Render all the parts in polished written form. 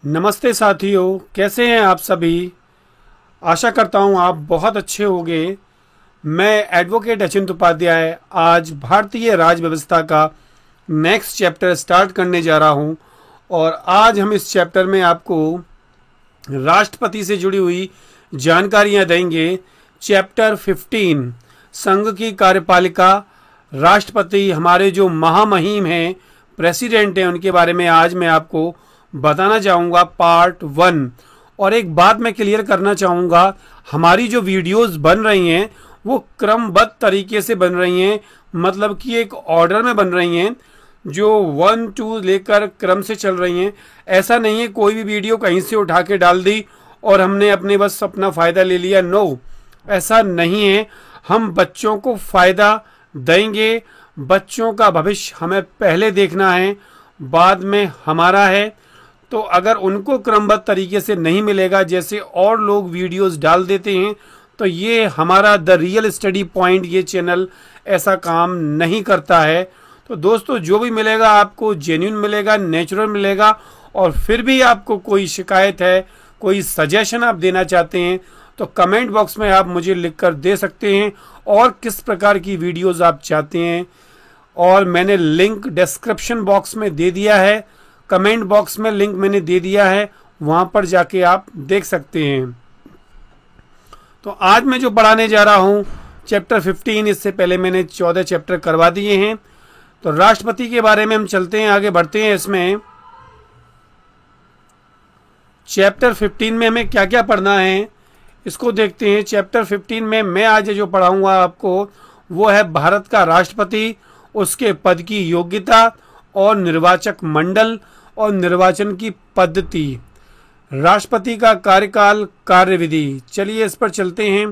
नमस्ते साथियों, कैसे हैं आप सभी। आशा करता हूं आप बहुत अच्छे होंगे। मैं एडवोकेट अचिंत उपाध्याय आज भारतीय राज व्यवस्था का नेक्स्ट चैप्टर स्टार्ट करने जा रहा हूं और आज हम इस चैप्टर में आपको राष्ट्रपति से जुड़ी हुई जानकारियां देंगे। चैप्टर 15 संघ की कार्यपालिका, राष्ट्रपति, हमारे जो महामहिम हैं, प्रेसिडेंट हैं, उनके बारे में आज मैं आपको बताना चाहूँगा पार्ट 1। और एक बात मैं क्लियर करना चाहूँगा, हमारी जो वीडियोस बन रही हैं वो क्रमबद्ध तरीके से बन रही हैं, मतलब कि एक ऑर्डर में बन रही हैं जो 1 2 लेकर क्रम से चल रही हैं। ऐसा नहीं है कोई भी वीडियो कहीं से उठा के डाल दी और हमने अपने बस अपना फ़ायदा ले लिया। नो, ऐसा नहीं है। हम बच्चों को फ़ायदा देंगे। बच्चों का भविष्य हमें पहले देखना है, बाद में हमारा है। तो अगर उनको क्रमबद्ध तरीके से नहीं मिलेगा, जैसे और लोग वीडियोस डाल देते हैं, तो ये हमारा द रियल स्टडी पॉइंट, ये चैनल ऐसा काम नहीं करता है। तो दोस्तों, जो भी मिलेगा आपको जेन्युइन मिलेगा, नेचुरल मिलेगा। और फिर भी आपको कोई शिकायत है, कोई सजेशन आप देना चाहते हैं, तो कमेंट बॉक्स में आप मुझे लिखकर दे सकते हैं और किस प्रकार की वीडियोस आप चाहते हैं। और मैंने लिंक डिस्क्रिप्शन बॉक्स में दे दिया है, कमेंट बॉक्स में लिंक मैंने दे दिया है, वहां पर जाके आप देख सकते हैं। तो आज मैं जो पढ़ाने जा रहा हूं चैप्टर 15, इससे पहले मैंने 14 चैप्टर करवा दिए हैं। तो राष्ट्रपति के बारे में हम चलते हैं, आगे बढ़ते हैं। इसमें चैप्टर 15 में हमें क्या क्या पढ़ना है इसको देखते हैं। चैप्टर 15 में मैं आज जो पढ़ाऊंगा आपको वो है भारत का राष्ट्रपति, उसके पद की योग्यता और निर्वाचक मंडल और निर्वाचन की पद्धति, राष्ट्रपति का कार्यकाल, कार्यविधि। चलिए इस पर चलते हैं।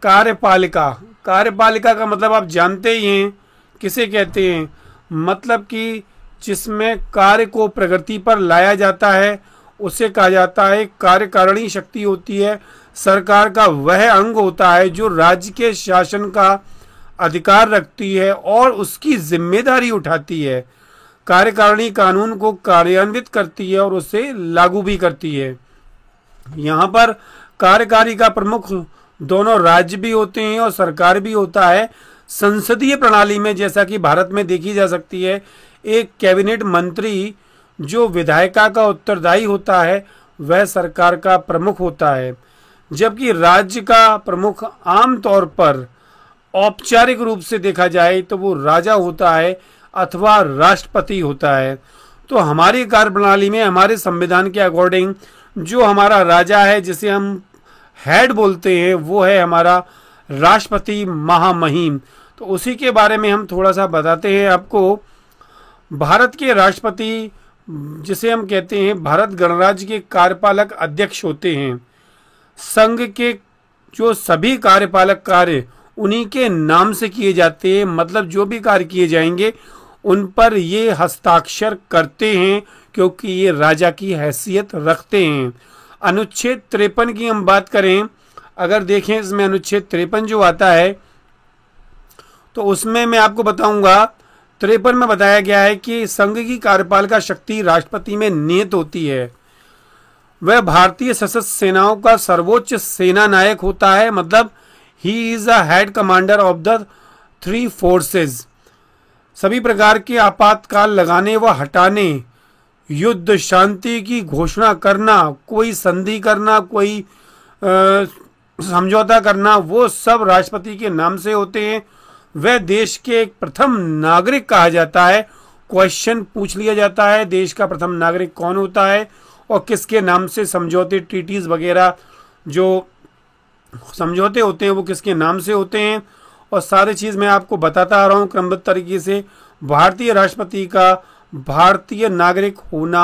कार्यपालिका, कार्यपालिका का मतलब आप जानते ही हैं किसे कहते हैं। मतलब कि जिसमें कार्य को प्रगति पर लाया जाता है उसे कहा जाता है कार्यकारिणी शक्ति होती है। सरकार का वह अंग होता है जो राज्य के शासन का अधिकार रखती है और उसकी जिम्मेदारी उठाती है। कार्यकारिणी कानून को कार्यान्वित करती है और उसे लागू भी करती है। यहाँ पर कार्यकारी का प्रमुख दोनों राज्य भी होते हैं और सरकार भी होता है। संसदीय प्रणाली में, जैसा कि भारत में देखी जा सकती है, एक कैबिनेट मंत्री जो विधायिका का उत्तरदायी होता है वह सरकार का प्रमुख होता है, जबकि राज्य का प्रमुख आमतौर पर औपचारिक रूप से देखा जाए तो वो राजा होता है अथवा राष्ट्रपति होता है। तो हमारी कार्यप्रणाली में, हमारे संविधान के अकॉर्डिंग, जो हमारा राजा है, जिसे हम हेड बोलते हैं, वो है हमारा राष्ट्रपति महामहिम। तो उसी के बारे में हम थोड़ा सा बताते हैं आपको। भारत के राष्ट्रपति, जिसे हम कहते हैं भारत गणराज्य के कार्यपालक अध्यक्ष होते हैं। संघ के जो सभी कार्यपालक कार्य उन्हीं के नाम से किए जाते हैं, मतलब जो भी कार्य किए जाएंगे उन पर ये हस्ताक्षर करते हैं, क्योंकि ये राजा की हैसियत रखते हैं। अनुच्छेद 53 की हम बात करें, अगर देखें इसमें अनुच्छेद 53 जो आता है, तो उसमें मैं आपको बताऊंगा 53 में बताया गया है कि संघ की कार्यपालिका शक्ति राष्ट्रपति में निहित होती है। वह भारतीय सशस्त्र सेनाओं का सर्वोच्च सेना नायक होता है, मतलब he is a head commander of the 3 forces. सभी प्रकार के आपातकाल लगाने व हटाने, युद्ध शांति की घोषणा करना, कोई संधि करना, कोई समझौता करना, वो सब राष्ट्रपति के नाम से होते हैं। वह देश के एक प्रथम नागरिक कहा जाता है। क्वेश्चन पूछ लिया जाता है, देश का प्रथम नागरिक कौन होता है और किसके नाम से समझौते, ट्रीटीज वगैरह जो समझौते होते हैं वो किसके नाम से होते हैं। और सारी चीज़ मैं आपको बताता आ रहा हूँ क्रमबद्ध तरीके से। भारतीय राष्ट्रपति का भारतीय नागरिक होना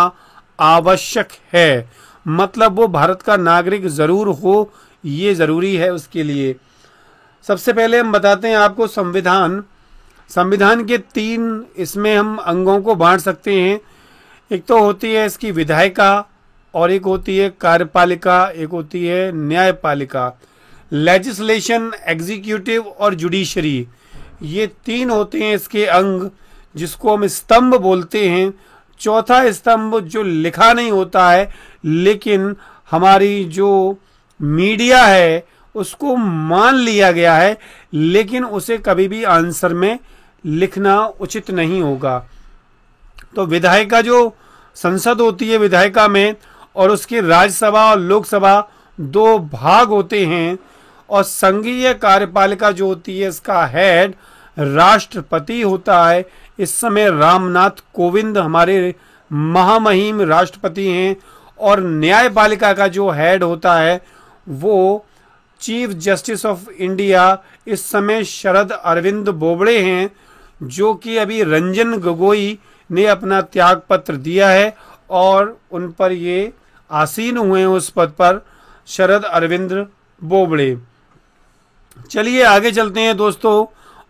आवश्यक है, मतलब वो भारत का नागरिक ज़रूर हो, ये ज़रूरी है उसके लिए। सबसे पहले हम बताते हैं आपको संविधान। संविधान के 3 इसमें हम अंगों को बांट सकते हैं। एक तो होती है इसकी विधायिका, और एक होती है कार्यपालिका, एक होती है न्यायपालिका। लेजिस्लेशन, एग्जीक्यूटिव और जुडिशरी, ये 3 होते हैं इसके अंग, जिसको हम स्तंभ बोलते हैं। चौथा स्तंभ जो लिखा नहीं होता है, लेकिन हमारी जो मीडिया है उसको मान लिया गया है, लेकिन उसे कभी भी आंसर में लिखना उचित नहीं होगा। तो विधायिका जो संसद होती है विधायिका में, और उसकी राज्यसभा और लोकसभा दो भाग होते हैं, और संघीय कार्यपालिका जो होती है इसका हेड राष्ट्रपति होता है। इस समय रामनाथ कोविंद हमारे महामहिम राष्ट्रपति हैं, और न्यायपालिका का जो हेड होता है वो चीफ जस्टिस ऑफ इंडिया इस समय शरद अरविंद बोबड़े हैं, जो कि अभी रंजन गोगोई ने अपना त्याग पत्र दिया है और उन पर ये आसीन हुए हैं उस पद पर, शरद अरविंद बोबड़े। चलिए आगे चलते हैं दोस्तों,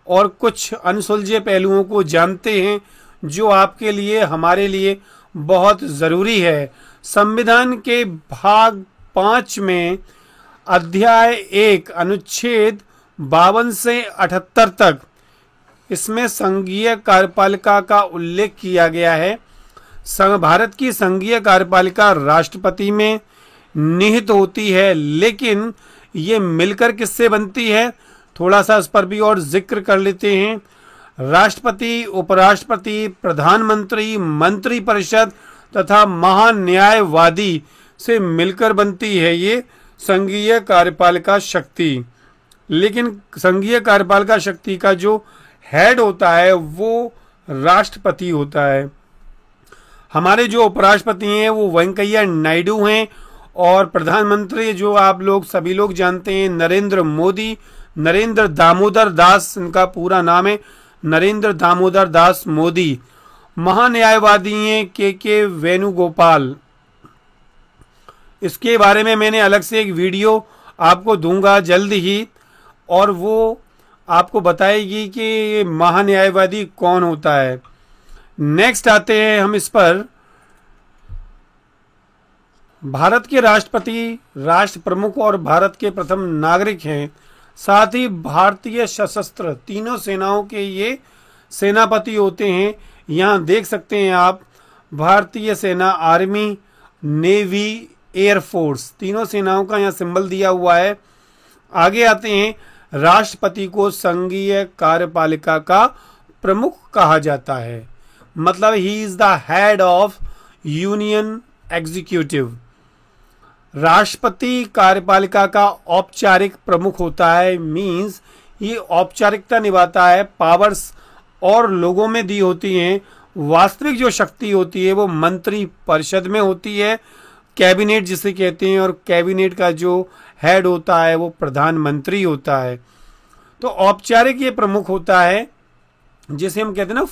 और कुछ अनसुलझे पहलुओं को जानते हैं जो आपके लिए हमारे लिए बहुत ज़रूरी है। संविधान के भाग 5 में अध्याय 1 अनुच्छेद 52 से 78 तक इसमें संघीय कार्यपालिका का उल्लेख किया गया है। भारत की संघीय कार्यपालिका राष्ट्रपति में निहित होती है, लेकिन ये मिलकर किससे बनती है, थोड़ा सा इस पर भी और जिक्र कर लेते हैं। राष्ट्रपति, उपराष्ट्रपति, प्रधानमंत्री, मंत्रिपरिषद तथा महान्यायवादी से मिलकर बनती है ये संघीय कार्यपालिका शक्ति। लेकिन संघीय कार्यपालिका शक्ति का जो हेड होता है वो राष्ट्रपति होता है। हमारे जो उपराष्ट्रपति हैं वो वेंकैया नायडू हैं, और प्रधानमंत्री जो आप लोग सभी लोग जानते हैं नरेंद्र मोदी, नरेंद्र दामोदर दास इनका पूरा नाम है, नरेंद्र दामोदर दास मोदी। महान्यायवादी हैं के वेणुगोपाल। इसके बारे में मैंने अलग से एक वीडियो आपको दूंगा जल्द ही, और वो आपको बताएगी कि महान्यायवादी कौन होता है। नेक्स्ट आते हैं हम इस पर। भारत के राष्ट्रपति राष्ट्र प्रमुख और भारत के प्रथम नागरिक हैं। साथ ही भारतीय सशस्त्र तीनों सेनाओं के ये सेनापति होते हैं। यहाँ देख सकते हैं आप, भारतीय सेना, आर्मी, नेवी, एयरफोर्स, तीनों सेनाओं का यहाँ सिंबल दिया हुआ है। आगे आते हैं, राष्ट्रपति को संघीय कार्यपालिका का प्रमुख कहा जाता है, मतलब he is the head of union executive. राष्ट्रपति कार्यपालिका का औपचारिक प्रमुख होता है, मींस ये औपचारिकता निभाता है, पावर्स और लोगों में दी होती हैं। वास्तविक जो शक्ति होती है वो मंत्री परिषद में होती है, कैबिनेट जिसे कहते हैं, और कैबिनेट का जो हेड होता है वो प्रधानमंत्री होता है। तो औपचारिक ये प्रमुख होता है, जिसे हम कहते हैं ना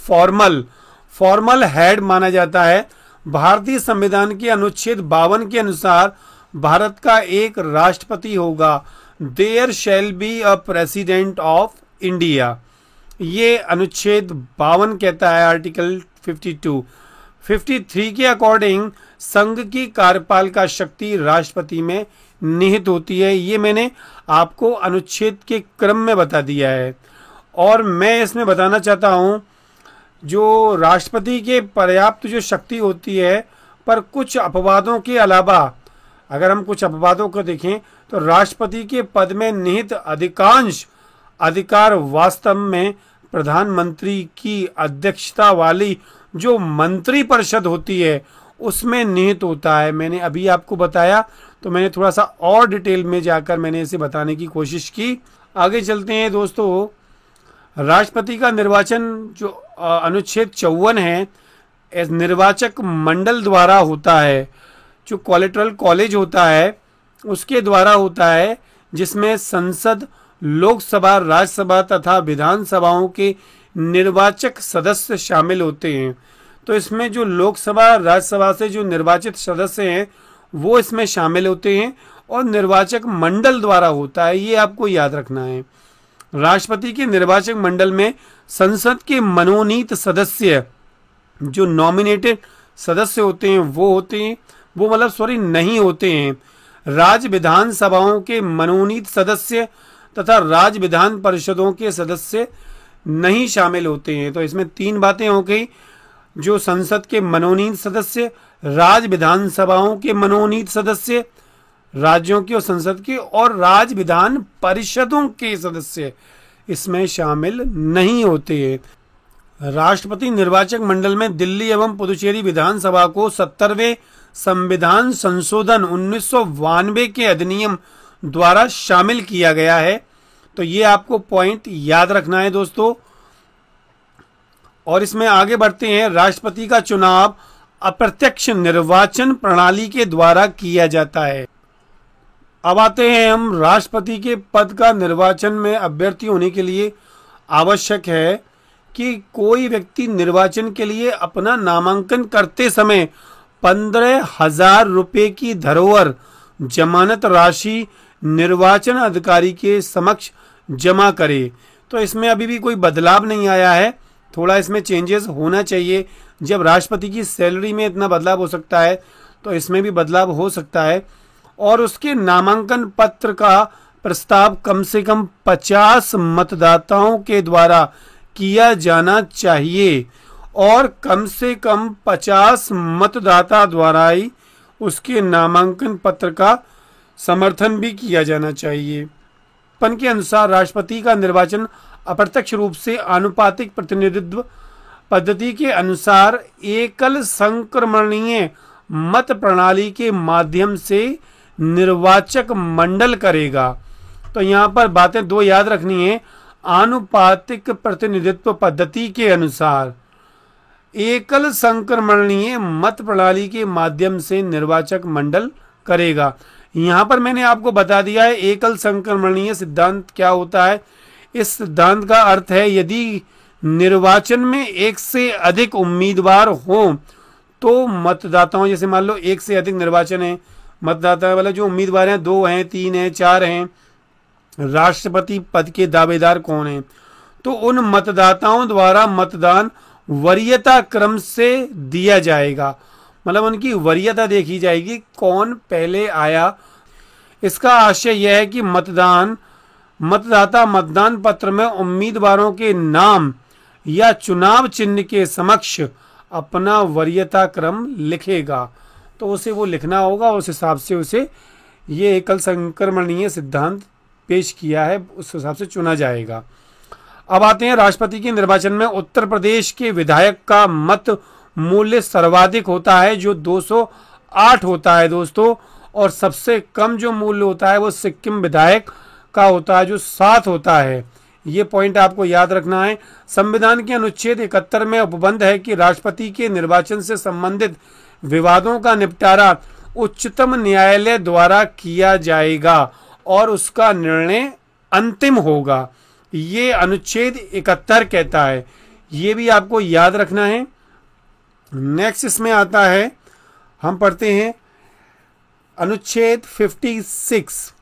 फॉर्मल हेड माना जाता है। भारतीय संविधान के अनुच्छेद 52 के अनुसार भारत का एक राष्ट्रपति होगा, there shall be a president of India. ये अनुच्छेद 52 कहता है, आर्टिकल 53 के अकॉर्डिंग संघ की कार्यपालिका शक्ति राष्ट्रपति में निहित होती है। ये मैंने आपको अनुच्छेद के क्रम में बता दिया है, और मैं इसमें बताना चाहता हूं, जो राष्ट्रपति के पर्याप्त जो शक्ति होती है, पर कुछ अपवादों के अलावा अगर हम कुछ अपवादों को देखें तो राष्ट्रपति के पद में निहित अधिकांश अधिकार वास्तव में प्रधानमंत्री की अध्यक्षता वाली जो मंत्रिपरिषद होती है उसमें निहित होता है। मैंने अभी आपको बताया, तो मैंने थोड़ा सा और डिटेल में जाकर मैंने इसे बताने की कोशिश की। आगे चलते हैं दोस्तों। राष्ट्रपति का निर्वाचन जो अनुच्छेद 54 है, निर्वाचक मंडल द्वारा होता है, जो कॉलेक्टोरल कॉलेज होता है उसके द्वारा होता है, जिसमें संसद, लोकसभा, राज्यसभा तथा विधानसभाओं के निर्वाचक सदस्य शामिल होते हैं। तो इसमें जो लोकसभा, राज्यसभा से जो निर्वाचित सदस्य हैं वो इसमें शामिल होते हैं, और निर्वाचक मंडल द्वारा होता है, ये आपको याद रखना है। राष्ट्रपति के निर्वाचक मंडल में संसद के मनोनीत सदस्य, जो नॉमिनेटेड सदस्य होते हैं वो नहीं होते हैं। राज्य विधानसभाओं के मनोनीत सदस्य तथा राज्य विधान परिषदों के सदस्य नहीं शामिल होते हैं। तो इसमें तीन बातें हो गई। जो संसद के मनोनीत सदस्य, राज्य विधानसभाओं के मनोनीत सदस्य, राज्यों के और संसद के, और राज्य विधान परिषदों के सदस्य इसमें शामिल नहीं होते हैं। राष्ट्रपति निर्वाचक मंडल में दिल्ली एवं पुदुचेरी विधानसभा को 70वें संविधान संशोधन 1992 के अधिनियम द्वारा शामिल किया गया है। तो ये आपको पॉइंट याद रखना है दोस्तों। और इसमें आगे बढ़ते हैं। राष्ट्रपति का चुनाव अप्रत्यक्ष निर्वाचन प्रणाली के द्वारा किया जाता है। अब आते हैं हम राष्ट्रपति के पद का निर्वाचन में अभ्यर्थी होने के लिए आवश्यक है कि कोई व्यक्ति निर्वाचन के लिए अपना नामांकन करते समय 15,000 रुपये की धरोहर जमानत राशि निर्वाचन अधिकारी के समक्ष जमा करे। तो इसमें अभी भी कोई बदलाव नहीं आया है, थोड़ा इसमें चेंजेस होना चाहिए। जब राष्ट्रपति की सैलरी में इतना बदलाव हो सकता है तो इसमें भी बदलाव हो सकता है। और उसके नामांकन पत्र का प्रस्ताव कम से कम 50 मतदाताओं के द्वारा किया जाना चाहिए और कम से कम 50 मतदाता द्वारा ही उसके नामांकन पत्र का समर्थन भी किया जाना चाहिए। पन के अनुसार राष्ट्रपति का निर्वाचन अप्रत्यक्ष रूप से आनुपातिक प्रतिनिधित्व पद्धति के अनुसार एकल संक्रमणीय मत प्रणाली के माध्यम से निर्वाचक मंडल करेगा। तो यहाँ पर बातें दो याद रखनी है। आनुपातिक प्रतिनिधित्व पद्धति के अनुसार एकल संक्रमणीय मत प्रणाली के माध्यम से निर्वाचक मंडल करेगा। यहाँ पर मैंने आपको बता दिया है एकल संक्रमणीय सिद्धांत क्या होता है। इस सिद्धांत का अर्थ है यदि निर्वाचन में एक से अधिक उम्मीदवार हों तो मतदाताओं, जैसे मान लो एक से अधिक निर्वाचन है, मतदाता वाला जो उम्मीदवार हैं 2 हैं, 3 हैं, 4 हैं, राष्ट्रपति पद के दावेदार कौन हैं, तो उन मतदाताओं द्वारा मतदान वरीयता क्रम से दिया जाएगा। मतलब उनकी वरीयता देखी जाएगी, कौन पहले आया। इसका आशय यह है कि मतदाता मतदान पत्र में उम्मीदवारों के नाम या चुनाव चिन्ह के समक्ष अपना वरीयता क्रम लिखेगा। तो उसे वो लिखना होगा, उस हिसाब से उसे ये एकल संक्रमणीय सिद्धांत पेश किया है, उस हिसाब से चुना जाएगा। अब आते हैं राष्ट्रपति के निर्वाचन में उत्तर प्रदेश के विधायक का मत मूल्य सर्वाधिक होता है जो 208 होता है दोस्तों, और सबसे कम जो मूल्य होता है वो सिक्किम विधायक का होता है जो 7 होता है। ये पॉइंट आपको याद रखना है। संविधान के अनुच्छेद 71 में उपबंध है कि राष्ट्रपति के निर्वाचन से संबंधित विवादों का निपटारा उच्चतम न्यायालय द्वारा किया जाएगा और उसका निर्णय अंतिम होगा। ये अनुच्छेद 71 कहता है, ये भी आपको याद रखना है। नेक्स्ट इसमें आता है, हम पढ़ते हैं अनुच्छेद 56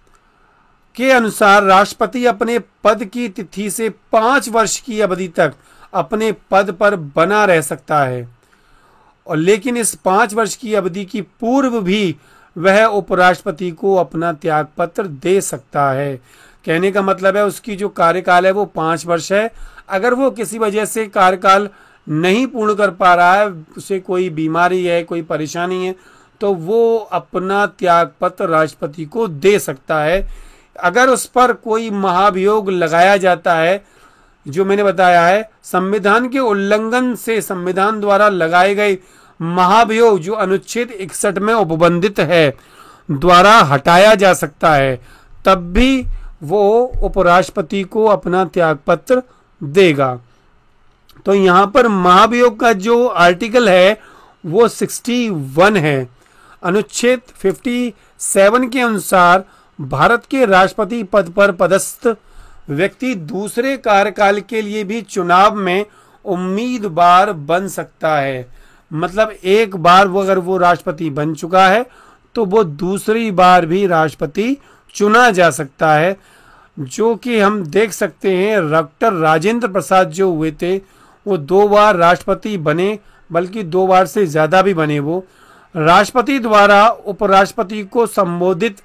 के अनुसार राष्ट्रपति अपने पद की तिथि से 5 वर्ष की अवधि तक अपने पद पर बना रह सकता है, और लेकिन इस 5 वर्ष की अवधि की पूर्व भी वह उपराष्ट्रपति को अपना त्यागपत्र दे सकता है। कहने का मतलब है उसकी जो कार्यकाल है वो 5 वर्ष है। अगर वो किसी वजह से कार्यकाल नहीं पूर्ण कर पा रहा है, उसे कोई बीमारी है, कोई परेशानी है, तो वो अपना त्यागपत्र राष्ट्रपति को दे सकता है। अगर उस पर कोई महाभियोग लगाया जाता है, जो मैंने बताया है, संविधान के उल्लंघन से संविधान द्वारा लगाए गए महाभियोग जो अनुच्छेद 61 में उपबंधित है द्वारा हटाया जा सकता है, तब भी वो उपराष्ट्रपति को अपना त्यागपत्र देगा। तो यहाँ पर महाभियोग का जो आर्टिकल है वो 61 है। अनुच्छेद 57 के अनुसार भारत के राष्ट्रपति पद पर पदस्थ व्यक्ति दूसरे कार्यकाल के लिए भी चुनाव में उम्मीदवार बन सकता है। मतलब एक बार वो अगर वो राष्ट्रपति बन चुका है तो वो दूसरी बार भी राष्ट्रपति चुना जा सकता है, जो कि हम देख सकते हैं डॉक्टर राजेंद्र प्रसाद जो हुए थे वो 2 बार राष्ट्रपति बने, बल्कि 2 बार से ज्यादा भी बने। वो राष्ट्रपति द्वारा उपराष्ट्रपति को संबोधित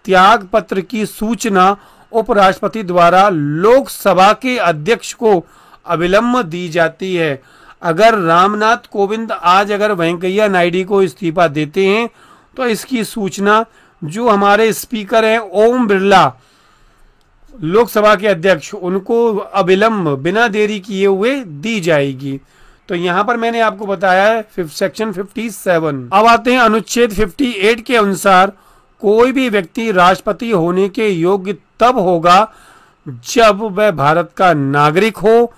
त्याग पत्र की सूचना उपराष्ट्रपति द्वारा लोकसभा के अध्यक्ष को अविलंब दी जाती है। अगर रामनाथ कोविंद आज अगर वेंकैया नायडू को इस्तीफा देते हैं तो इसकी सूचना जो हमारे स्पीकर हैं ओम बिरला, लोकसभा के अध्यक्ष, उनको अविलंब बिना देरी किए हुए दी जाएगी। तो यहां पर मैंने आपको बताया है सेक्शन 57। अब आते हैं अनुच्छेद 58 के अनुसार कोई भी व्यक्ति राष्ट्रपति होने के योग्य तब होगा जब वह भारत का नागरिक हो।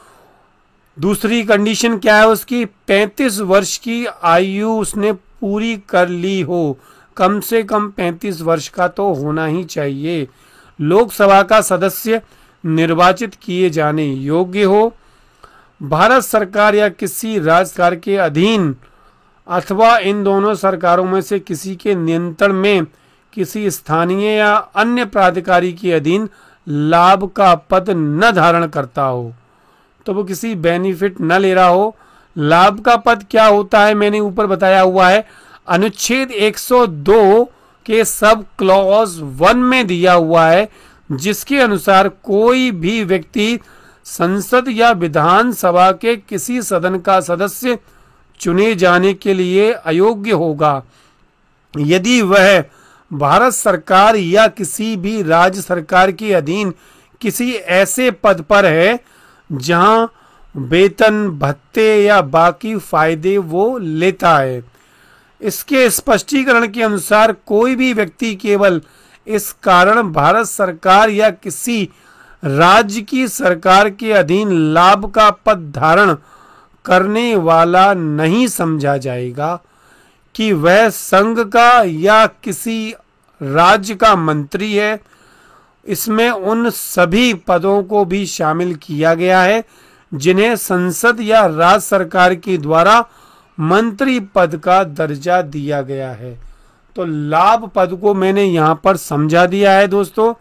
दूसरी कंडीशन क्या है उसकी, 35 वर्ष की आयु उसने पूरी कर ली हो, कम से कम 35 वर्ष का तो होना ही चाहिए। लोकसभा का सदस्य निर्वाचित किए जाने योग्य हो, भारत सरकार या किसी राज्य सरकार के अधीन अथवा इन दोनों सरकारों में से किसी के नियंत्रण में किसी स्थानीय या अन्य प्राधिकारी के अधीन लाभ का पद न धारण करता हो, तो वो किसी बेनिफिट न ले रहा हो। लाभ का पद क्या होता है मैंने ऊपर बताया हुआ है, अनुच्छेद 102 के सब क्लॉज 1 में दिया हुआ है, जिसके अनुसार कोई भी व्यक्ति संसद या विधानसभा के किसी सदन का सदस्य चुने जाने के लिए अयोग्य होगा यदि वह भारत सरकार या किसी भी राज्य सरकार के अधीन किसी ऐसे पद पर है जहां वेतन, भत्ते या बाकी फायदे वो लेता है। इसके स्पष्टीकरण के अनुसार कोई भी व्यक्ति केवल इस कारण भारत सरकार या किसी राज्य की सरकार के अधीन लाभ का पद धारण करने वाला नहीं समझा जाएगा कि वह संघ का या किसी राज्य का मंत्री है। इसमें उन सभी पदों को भी शामिल किया गया है जिन्हें संसद या राज्य सरकार के द्वारा मंत्री पद का दर्जा दिया गया है। तो लाभ पद को मैंने यहाँ पर समझा दिया है दोस्तों।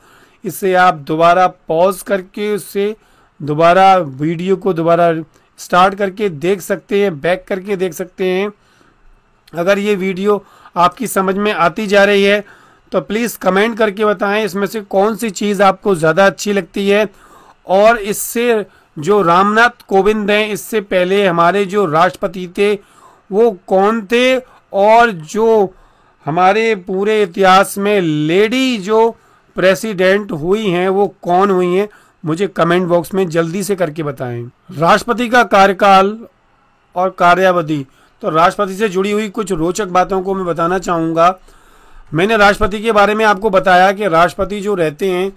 इसे आप दोबारा पॉज करके उससे दोबारा वीडियो को दोबारा स्टार्ट करके देख सकते हैं, बैक करके देख सकते हैं। अगर ये वीडियो आपकी समझ में आती जा रही है तो प्लीज़ कमेंट करके बताएं इसमें से कौन सी चीज़ आपको ज़्यादा अच्छी लगती है। और इससे जो रामनाथ कोविंद हैं, इससे पहले हमारे जो राष्ट्रपति थे वो कौन थे, और जो हमारे पूरे इतिहास में लेडी जो प्रेसिडेंट हुई हैं वो कौन हुई हैं, मुझे कमेंट बॉक्स में जल्दी से करके बताएं। राष्ट्रपति का कार्यकाल और कार्यावधि, तो राष्ट्रपति से जुड़ी हुई कुछ रोचक बातों को मैं बताना चाहूँगा। मैंने राष्ट्रपति के बारे में आपको बताया कि राष्ट्रपति जो रहते हैं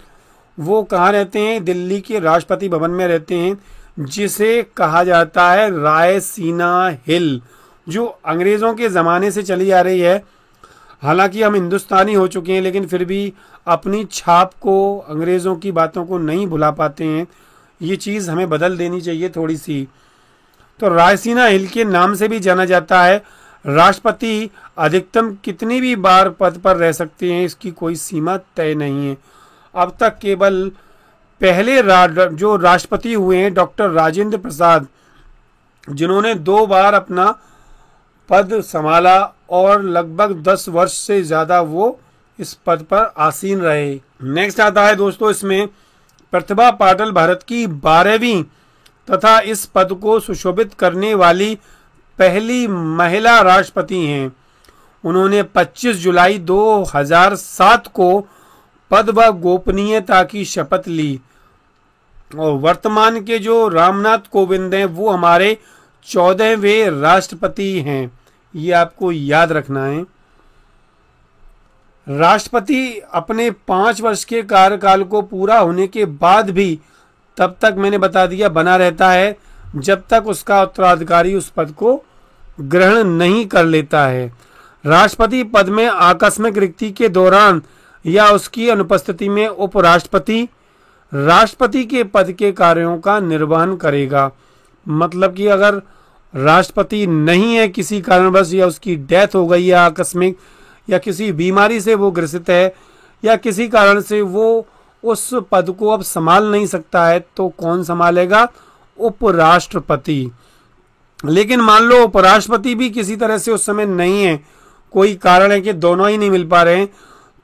वो कहाँ रहते हैं, दिल्ली के राष्ट्रपति भवन में रहते हैं, जिसे कहा जाता है रायसीना हिल, जो अंग्रेज़ों के ज़माने से चली आ रही है। हालांकि हम हिंदुस्तानी हो चुके हैं लेकिन फिर भी अपनी छाप को, अंग्रेज़ों की बातों को नहीं भुला पाते हैं। ये चीज़ हमें बदल देनी चाहिए थोड़ी सी। तो रायसीना हिल के नाम से भी जाना जाता है। राष्ट्रपति अधिकतम कितनी भी बार पद पर रह सकते हैं, इसकी कोई सीमा तय नहीं है। अब तक केवल पहले जो राष्ट्रपति हुए हैं डॉक्टर राजेंद्र प्रसाद, जिन्होंने 2 बार अपना पद संभाला और लगभग 10 वर्ष से ज़्यादा वो इस पद पर आसीन रहे। नेक्स्ट आता है दोस्तों इसमें प्रतिभा पाटिल भारत की 12वीं तथा इस पद को सुशोभित करने वाली पहली महिला राष्ट्रपति हैं। उन्होंने 25 जुलाई 2007 को पद व गोपनीयता की शपथ ली। और वर्तमान के जो रामनाथ कोविंद हैं वो हमारे 14वें राष्ट्रपति हैं, ये आपको याद रखना है। राष्ट्रपति अपने 5 वर्ष के कार्यकाल को पूरा होने के बाद भी तब तक मैंने बता दिया बना रहता है जब तक उसका उत्तराधिकारी उस पद को ग्रहण नहीं कर लेता है। राष्ट्रपति पद में आकस्मिक रिक्ति के दौरान या उसकी अनुपस्थिति में उपराष्ट्रपति राष्ट्रपति के पद के कार्यों का निर्वहन करेगा। मतलब कि अगर राष्ट्रपति नहीं है किसी कारणवश, या उसकी डेथ हो गई है आकस्मिक, या किसी बीमारी से वो ग्रसित है, या किसी कारण से वो उस पद को अब संभाल नहीं सकता है, तो कौन संभालेगा? उपराष्ट्रपति। लेकिन मान लो उपराष्ट्रपति भी किसी तरह से उस समय नहीं है, कोई कारण है कि दोनों ही नहीं मिल पा रहे हैं,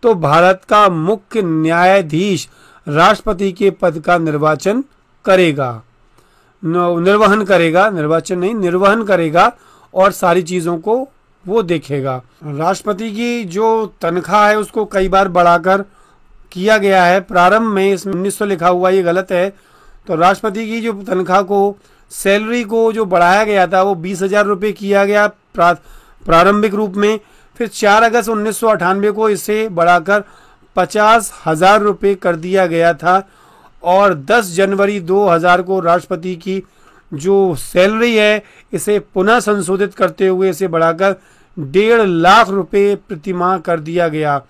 तो भारत का मुख्य न्यायाधीश राष्ट्रपति के पद का निर्वाचन करेगा। निर्वहन करेगा, निर्वाचन नहीं, निर्वहन करेगा और सारी चीज़ों को वो देखेगा। राष्ट्रपति की जो तनख्वाह है उसको कई बार बढ़ाकर किया गया है। प्रारंभ में इसमें 1900 लिखा हुआ, ये गलत है। तो राष्ट्रपति की जो तनख्वाह को, सैलरी को जो बढ़ाया गया था वो 20,000 रुपये किया गया प्रारंभिक रूप में। फिर 4 अगस्त 1998 को इसे बढ़ाकर 50,000 रुपये कर दिया गया था और 10 जनवरी 2000 को राष्ट्रपति की जो सैलरी है इसे पुनः संशोधित करते हुए इसे बढ़ाकर 1.5 लाख रुपये प्रतिमाह कर दिया गया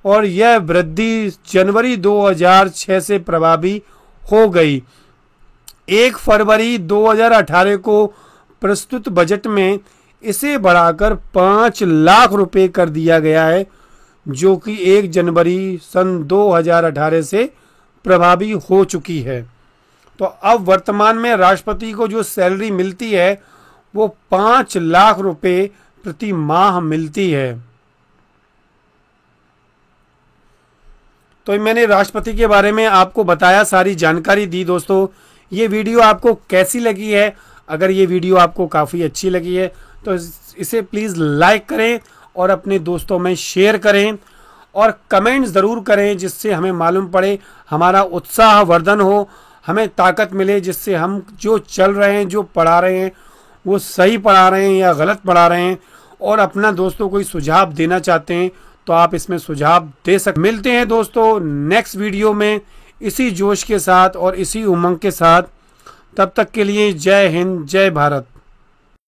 और यह वृद्धि जनवरी 2006 से प्रभावी हो गई। 1 फरवरी 2018 को प्रस्तुत बजट में इसे बढ़ाकर 5 लाख रुपये कर दिया गया है, जो कि 1 जनवरी सन 2018 से प्रभावी हो चुकी है। तो अब वर्तमान में राष्ट्रपति को जो सैलरी मिलती है वो 5 लाख रुपये प्रति माह मिलती है। तो मैंने राष्ट्रपति के बारे में आपको बताया, सारी जानकारी दी। दोस्तों, ये वीडियो आपको कैसी लगी है? अगर ये वीडियो आपको काफ़ी अच्छी लगी है तो इसे प्लीज़ लाइक करें और अपने दोस्तों में शेयर करें और कमेंट ज़रूर करें, जिससे हमें मालूम पड़े, हमारा उत्साह वर्धन हो, हमें ताकत मिले, जिससे हम जो चल रहे हैं, जो पढ़ा रहे हैं वो सही पढ़ा रहे हैं या गलत पढ़ा रहे हैं, और अपना दोस्तों कोई सुझाव देना चाहते हैं तो आप इसमें सुझाव दे सकते। मिलते हैं दोस्तों नेक्स्ट वीडियो में इसी जोश के साथ और इसी उमंग के साथ। तब तक के लिए जय हिंद, जय भारत।